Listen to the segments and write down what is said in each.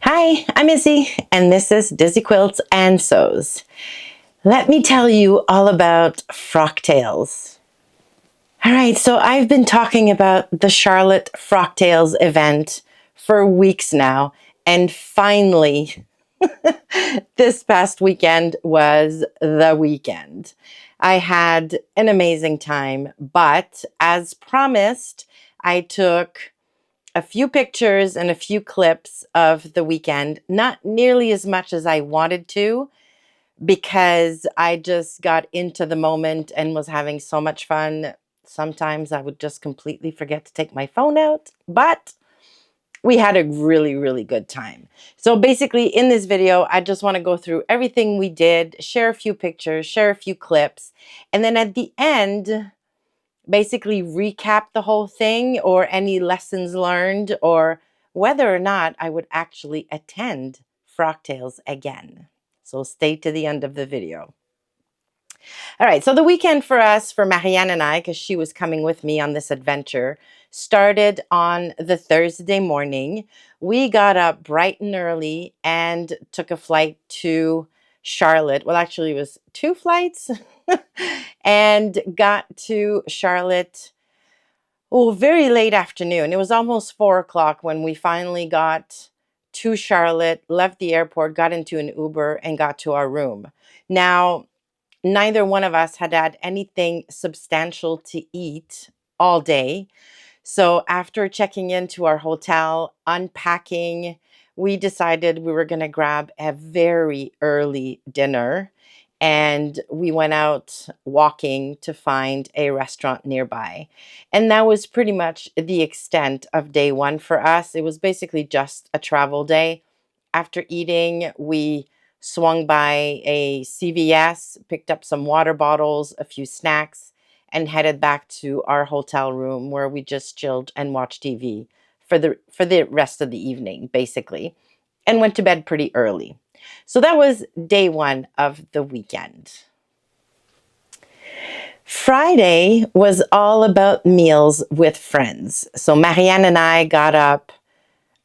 Hi, I'm Izzy, and this is Dizzy Quilts and Sews. Let me tell you all about Frocktails. All right, so I've been talking about the Charlotte Frocktails event for weeks now, and finally, this past weekend was the weekend. I had an amazing time, but as promised, I took a few pictures and a few clips of the weekend, not nearly as much as I wanted to, because I just got into the moment and was having so much fun. Sometimes I would just completely forget to take my phone out, but we had a really, really good time. So basically in this video, I just want to go through everything we did, share a few pictures, share a few clips, and then at the end, basically recap the whole thing or any lessons learned or whether or not I would actually attend Frocktails again. So stay to the end of the video. All right, so the weekend for us, for Marianne and I, because she was coming with me on this adventure, started on the Thursday morning. We got up bright and early and took a flight to Charlotte. Well, actually, it was two flights and got to Charlotte. Oh, very late afternoon. It was almost 4 o'clock when we finally got to Charlotte, left the airport, got into an Uber, and got to our room. Now, neither one of us had had anything substantial to eat all day. So after checking into our hotel, unpacking, we decided we were going to grab a very early dinner. And we went out walking to find a restaurant nearby. And that was pretty much the extent of day one for us. It was basically just a travel day. After eating, we swung by a CVS, picked up some water bottles, a few snacks, and headed back to our hotel room where we just chilled and watched TV for the rest of the evening, basically, and went to bed pretty early. So that was day one of the weekend. Friday was all about meals with friends. So Marianne and I got up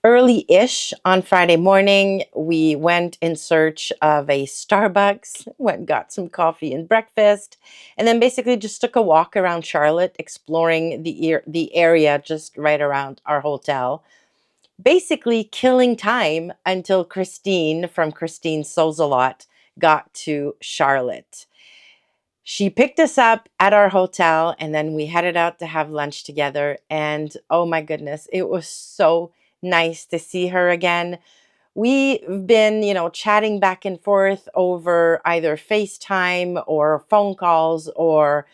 early-ish on Friday morning. We went in search of a Starbucks, went got some coffee and breakfast, and then basically just took a walk around Charlotte, exploring the area just right around our hotel. Basically killing time until Christine from Christine Sews a Lot got to Charlotte. She picked us up at our hotel and then we headed out to have lunch together. And oh my goodness, it was so nice to see her again. We've been, chatting back and forth over either FaceTime or phone calls or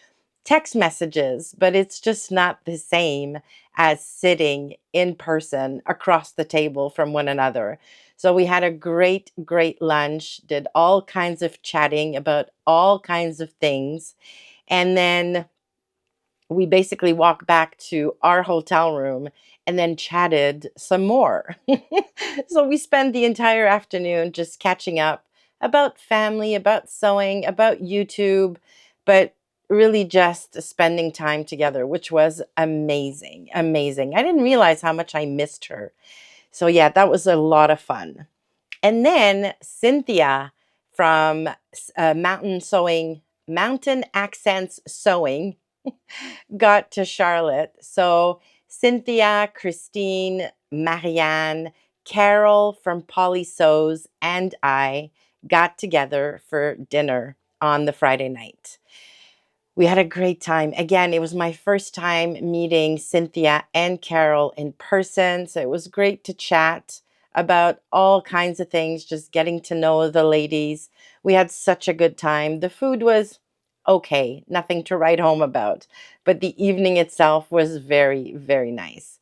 text messages, but it's just not the same as sitting in person across the table from one another. So we had a great, great lunch, did all kinds of chatting about all kinds of things. And then we basically walked back to our hotel room and then chatted some more. So we spent the entire afternoon just catching up about family, about sewing, about YouTube, but really just spending time together, which was amazing, amazing. I didn't realize how much I missed her. So yeah, that was a lot of fun. And then Cynthia from Mountain Accents Sewing got to Charlotte. So Cynthia, Christine, Marianne, Carol from Polly Sews, and I got together for dinner on the Friday night. We had a great time. Again, it was my first time meeting Cynthia and Carol in person. So it was great to chat about all kinds of things, just getting to know the ladies. We had such a good time. The food was okay, nothing to write home about, but the evening itself was very, very nice.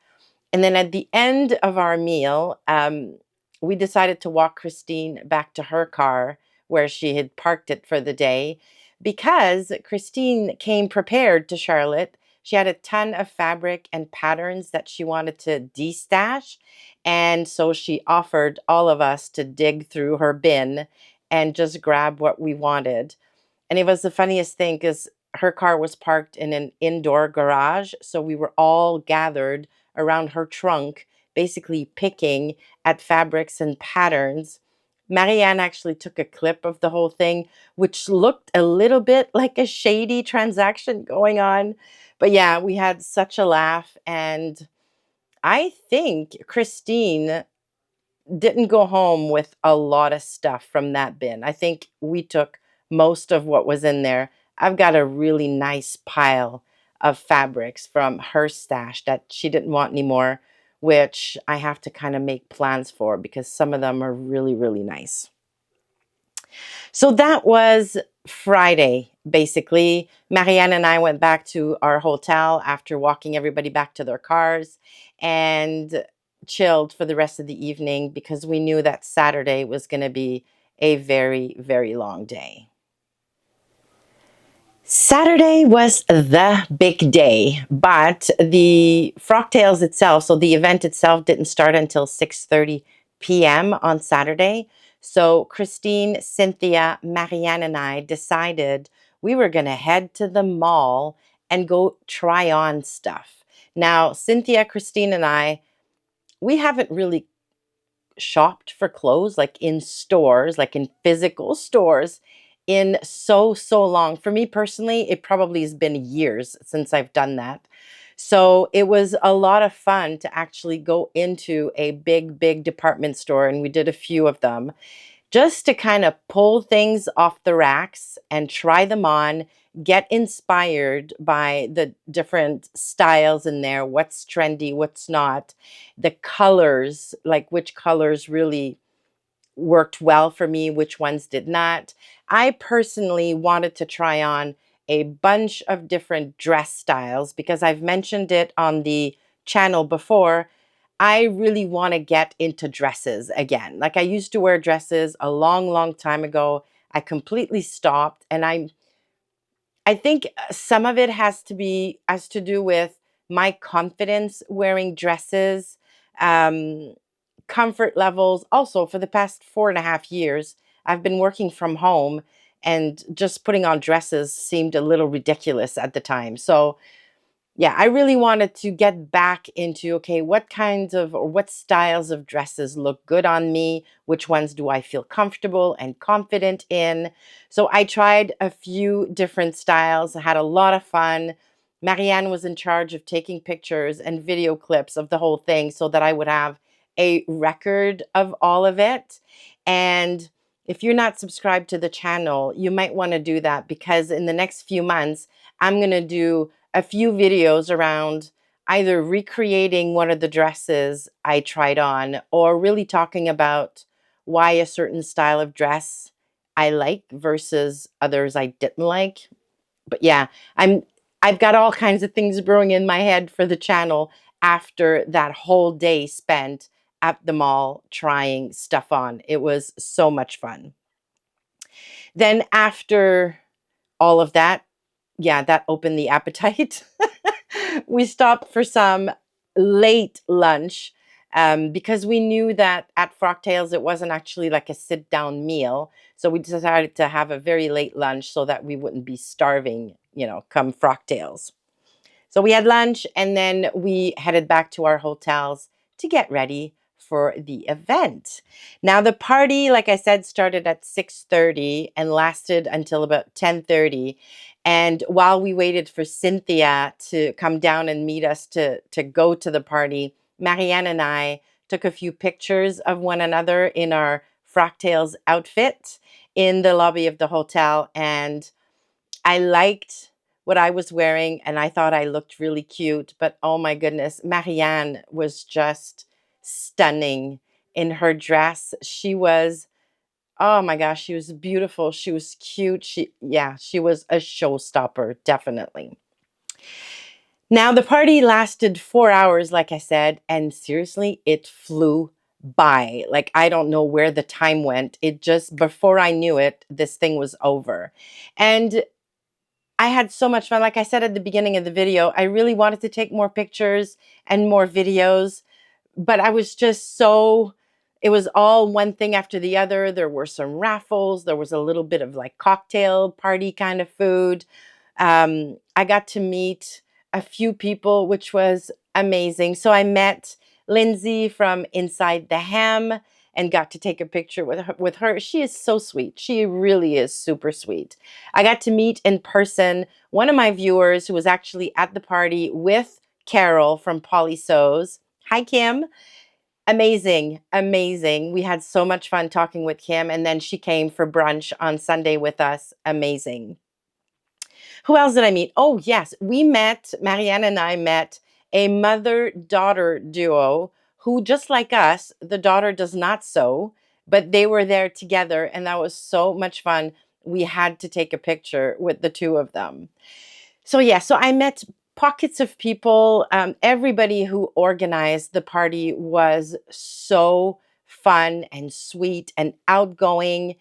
And then at the end of our meal, we decided to walk Christine back to her car where she had parked it for the day because Christine came prepared to Charlotte. She had a ton of fabric and patterns that she wanted to destash. And so she offered all of us to dig through her bin and just grab what we wanted. And it was the funniest thing because her car was parked in an indoor garage. So we were all gathered around her trunk, basically picking at fabrics and patterns. Marianne actually took a clip of the whole thing, which looked a little bit like a shady transaction going on. But yeah, we had such a laugh. And I think Christine didn't go home with a lot of stuff from that bin. I think we took most of what was in there. I've got a really nice pile of fabrics from her stash that she didn't want anymore, which I have to kind of make plans for because some of them are really, really nice. So that was Friday, basically. Marianne and I went back to our hotel after walking everybody back to their cars and chilled for the rest of the evening because we knew that Saturday was going to be a very, very long day. Saturday was the big day, but the Frocktails itself, so the event itself didn't start until 6:30 p.m. on Saturday. So Christine, Cynthia, Marianne, and I decided we were going to head to the mall and go try on stuff. Now, Cynthia, Christine, and I, we haven't really shopped for clothes like in stores, like in physical stores in so long. For me personally, it probably has been years since I've done that. So it was a lot of fun to actually go into a big department store, and we did a few of them just to kind of pull things off the racks and try them on, get inspired by the different styles in there, what's trendy, what's not, the colors, like which colors really worked well for me, which ones did not. I personally wanted to try on a bunch of different dress styles because I've mentioned it on the channel before. I really want to get into dresses again. Like I used to wear dresses a long time ago. I completely stopped, and I think some of it has to do with my confidence wearing dresses, um, comfort levels. Also, for the past 4.5 years, I've been working from home, and just putting on dresses seemed a little ridiculous at the time. So yeah, I really wanted to get back into, okay, what kinds of or what styles of dresses look good on me? Which ones do I feel comfortable and confident in? So I tried a few different styles. I had a lot of fun. Marianne was in charge of taking pictures and video clips of the whole thing so that I would have a record of all of it. And if you're not subscribed to the channel, you might want to do that because in the next few months, I'm going to do a few videos around either recreating one of the dresses I tried on or really talking about why a certain style of dress I like versus others I didn't like. But yeah, I've got all kinds of things brewing in my head for the channel after that whole day spent at the mall trying stuff on. It was so much fun. Then after all of that, yeah, that opened the appetite. We stopped for some late lunch because we knew that at Frocktails it wasn't actually like a sit down meal. So we decided to have a very late lunch so that we wouldn't be starving, come Frocktails. So we had lunch and then we headed back to our hotels to get ready for the event. Now the party, like I said, started at 6:30 and lasted until about 10:30. And while we waited for Cynthia to come down and meet us to go to the party, Marianne and I took a few pictures of one another in our Frocktails outfit in the lobby of the hotel. And I liked what I was wearing and I thought I looked really cute. But oh my goodness, Marianne was just stunning in her dress. She was, oh my gosh, she was beautiful. She was cute. She was a showstopper, definitely. Now, the party lasted 4 hours, like I said, and seriously, it flew by. Like, I don't know where the time went. It just, before I knew it, this thing was over. And I had so much fun. Like I said at the beginning of the video, I really wanted to take more pictures and more videos, but I was just so, it was all one thing after the other. There were some raffles. There was a little bit of like cocktail party kind of food. I got to meet a few people, which was amazing. So I met Lindsay from Inside the Ham and got to take a picture with her. She is so sweet. She really is super sweet. I got to meet in person one of my viewers who was actually at the party with Carol from Polly Sews. Hi, Kim. Amazing, amazing. We had so much fun talking with Kim, and then she came for brunch on Sunday with us. Amazing. Who else did I meet? Oh, yes, Marianne and I met a mother daughter duo who, just like us, the daughter does not sew, but they were there together, and that was so much fun. We had to take a picture with the two of them. So, yeah, so I met pockets of people. Everybody who organized the party was so fun and sweet and outgoing.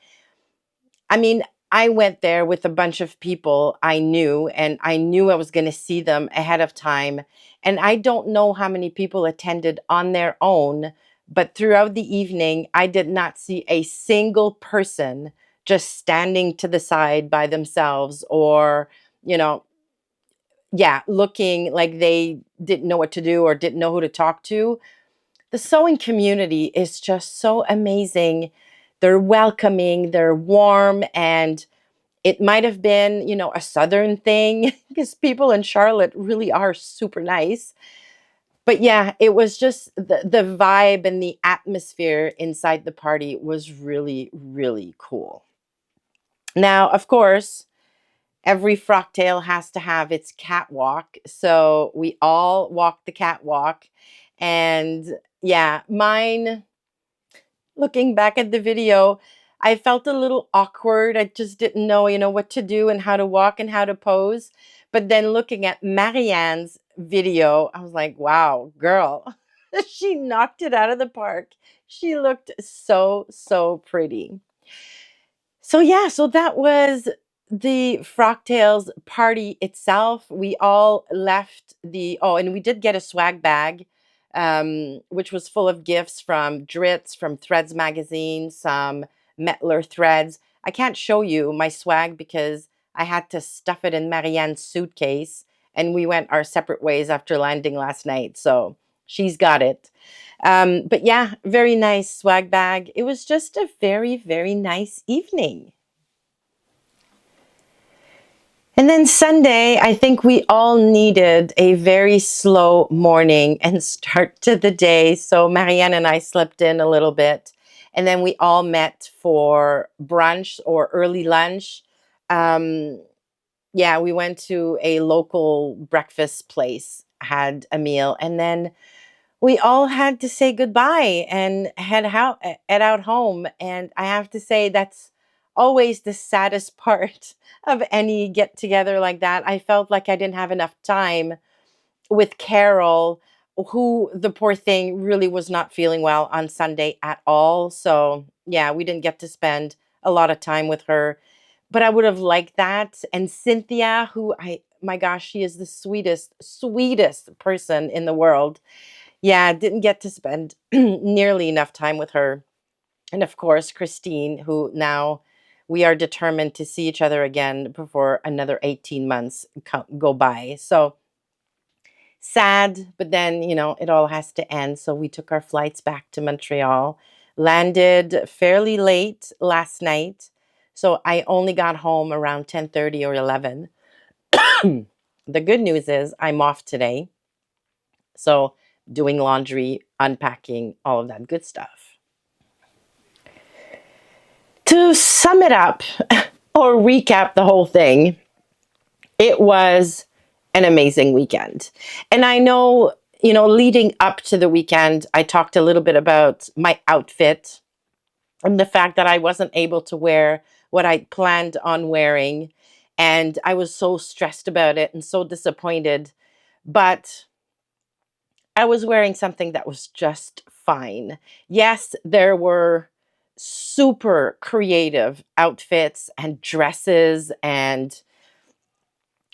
I mean, I went there with a bunch of people I knew, and I knew I was going to see them ahead of time. And I don't know how many people attended on their own, but throughout the evening, I did not see a single person just standing to the side by themselves or, you know, yeah, looking like they didn't know what to do or didn't know who to talk to. The sewing community is just so amazing. They're welcoming, they're warm, and it might have been, a southern thing because people in Charlotte really are super nice. But yeah, it was just the vibe and the atmosphere inside the party was really, really cool. Now, of course, every frocktail has to have its catwalk. So we all walked the catwalk. And yeah, mine, looking back at the video, I felt a little awkward. I just didn't know, what to do and how to walk and how to pose. But then looking at Marianne's video, I was like, wow, girl, she knocked it out of the park. She looked so, so pretty. So yeah, so that was the Frocktails party itself. We all left and we did get a swag bag, which was full of gifts from Dritz, from Threads magazine, some Metler threads. I can't show you my swag because I had to stuff it in Marianne's suitcase, and we went our separate ways after landing last night. So she's got it. But yeah, very nice swag bag. It was just a very, very nice evening. And then Sunday, I think we all needed a very slow morning and start to the day. So Marianne and I slept in a little bit. And then we all met for brunch or early lunch. Um, yeah, we went to a local breakfast place, had a meal, and then we all had to say goodbye and head out home. And I have to say that's always the saddest part of any get together like that. I felt like I didn't have enough time with Carol, who, the poor thing, really was not feeling well on Sunday at all. So yeah, we didn't get to spend a lot of time with her, but I would have liked that. And Cynthia, who, my gosh, she is the sweetest person in the world. Yeah, didn't get to spend nearly enough time with her. And of course, Christine, who now we are determined to see each other again before another 18 months go by. So sad, but then, it all has to end. So we took our flights back to Montreal, landed fairly late last night. So I only got home around 10:30 or 11. The good news is I'm off today. So doing laundry, unpacking, all of that good stuff. To sum it up or recap the whole thing, it was an amazing weekend. And I know, leading up to the weekend, I talked a little bit about my outfit and the fact that I wasn't able to wear what I planned on wearing. And I was so stressed about it and so disappointed. But I was wearing something that was just fine. Yes, there were super creative outfits and dresses, and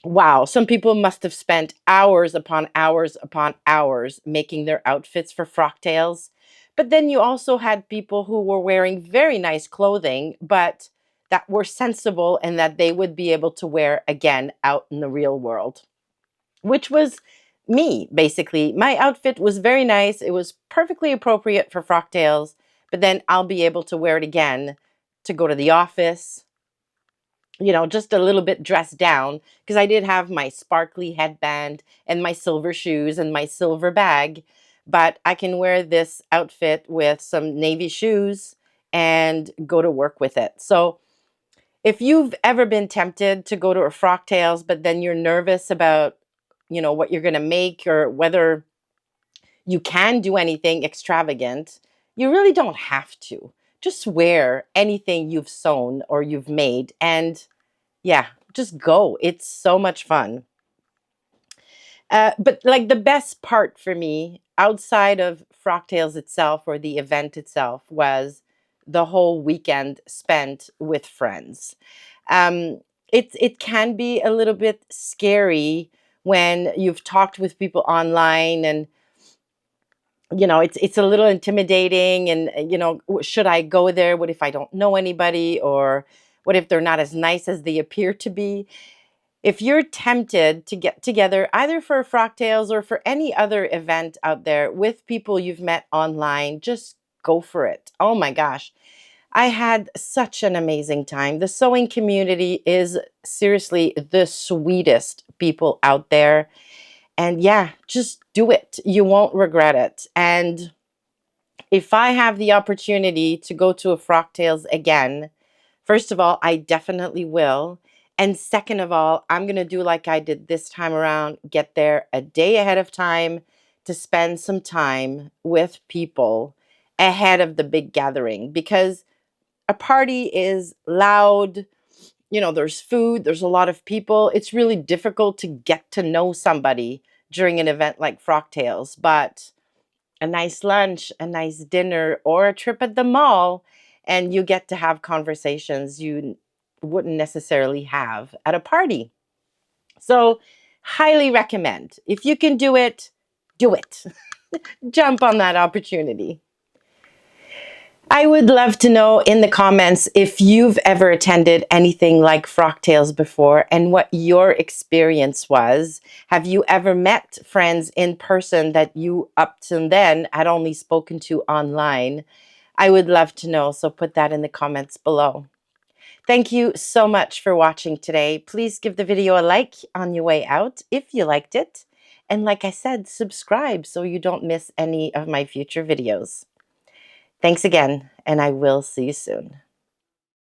wow, some people must have spent hours upon hours upon hours making their outfits for Frocktails. But then you also had people who were wearing very nice clothing, but that were sensible and that they would be able to wear again out in the real world, which was me, basically. My outfit was very nice. It was perfectly appropriate for Frocktails, but then I'll be able to wear it again to go to the office, just a little bit dressed down, because I did have my sparkly headband and my silver shoes and my silver bag. But I can wear this outfit with some navy shoes and go to work with it. So if you've ever been tempted to go to a Frocktails, but then you're nervous about, what you're going to make or whether you can do anything extravagant, you really don't have to. Just wear anything you've sewn or you've made and yeah, just go. It's so much fun. But like the best part for me, outside of Frocktails itself or the event itself, was the whole weekend spent with friends. It can be a little bit scary when you've talked with people online, and it's a little intimidating, and should I go there? What if I don't know anybody, or what if they're not as nice as they appear to be? If you're tempted to get together either for Frocktails or for any other event out there with people you've met online, just go for it. Oh my gosh. I had such an amazing time. The sewing community is seriously the sweetest people out there. And yeah, just do it. You won't regret it. And if I have the opportunity to go to a Frocktails again, first of all, I definitely will. And second of all, I'm going to do like I did this time around, get there a day ahead of time to spend some time with people ahead of the big gathering, because a party is loud. There's food, there's a lot of people. It's really difficult to get to know somebody during an event like Frocktails, but a nice lunch, a nice dinner, or a trip at the mall, and you get to have conversations you wouldn't necessarily have at a party. So, highly recommend. If you can do it, do it. Jump on that opportunity. I would love to know in the comments if you've ever attended anything like Frocktails before and what your experience was. Have you ever met friends in person that you up to then had only spoken to online? I would love to know, so put that in the comments below. Thank you so much for watching today. Please give the video a like on your way out if you liked it. And like I said, subscribe so you don't miss any of my future videos. Thanks again, and I will see you soon.